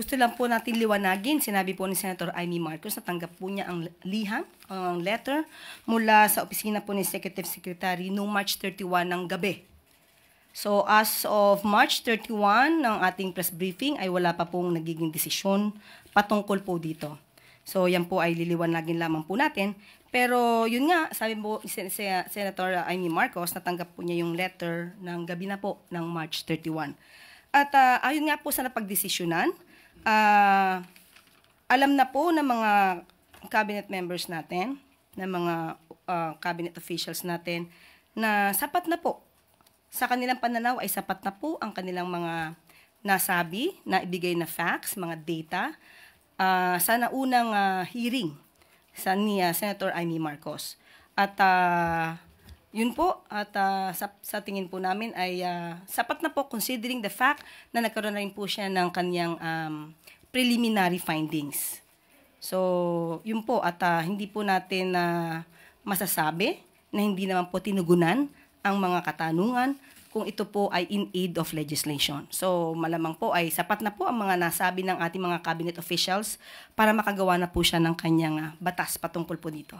gusto lang po natin liwanagin, sinabi po ni Senator Amy Marcos na tanggap po niya ang liham, ang letter mula sa opisina po ni Executive Secretary noong March 31 ng gabi. So as of March 31 ng ating press briefing ay wala pa pong nagiging desisyon patungkol po dito. So yan po ay liliwanagin lamang po natin. Pero yun nga, sabi po ni Senator Amy Marcos, natanggap po niya yung letter ng gabi na po ng March 31. At ayon nga po sa napagdesisyonan, alam na po ng mga cabinet members natin, ng mga cabinet officials natin, na sapat na po. Sa kanilang pananaw ay sapat na po ang kanilang mga nasabi, na ibigay na facts, mga data, sa naunang hearing sa ni Senator Amy Marcos. At yun po, at sa tingin po namin ay sapat na po considering the fact na nagkaroon na rin po siya ng kanyang preliminary findings. So, yun po, at hindi po natin masasabi na hindi naman po tinugunan ang mga katanungan kung ito po ay in aid of legislation. So, malamang po ay sapat na po ang mga nasabi ng ating mga cabinet officials para makagawa na po siya ng kanyang batas patungkol po dito.